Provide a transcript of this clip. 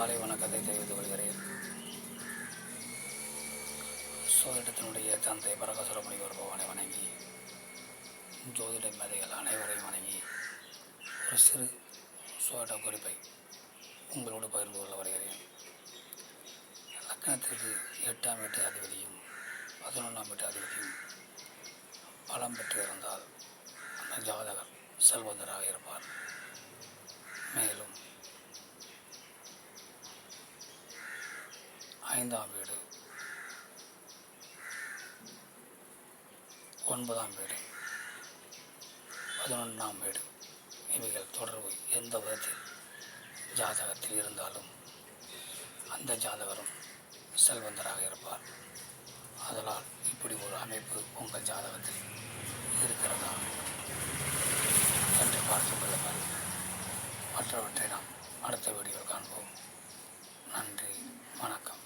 காலை வணக்கத்தை தெரிவித்துக் கொள்கிறேன். சோதிடத்தினுடைய தந்தை பரகசுர முனிவர் பகவானை வணங்கி, ஜோதிட மேதைகள் அனைவரையும் வணங்கி, ஒரு சிறு சோதிட குறிப்பை உங்களோடு பகிர்ந்து கொள்ள வருகிறேன். லக்னத்திற்கு 8ஆம் வீட்டு அதிபதியும் 11ஆம் வீட்டு அதிபதியும் பலம் பெற்று இருந்தால் அந்த ஜாதகர் செல்வந்தராக இருப்பார். மேலும் 5ஆம் வீடு, 9ஆம் வீடு, 11ஆம் வீடு இவைகள் தொடர்பு எந்த விதத்தில் ஜாதகத்தில் இருந்தாலும் அந்த ஜாதகரும் செல்வந்தராக இருப்பார். அதனால் இப்படி ஒரு அமைப்பு உங்கள் ஜாதகத்தில் இருக்கிறதா என்று பார்த்துக் கொள்ளுங்கள். மற்றவற்றை நாம் அடுத்த வீடியோவில் காண்போம். நன்றி, வணக்கம்.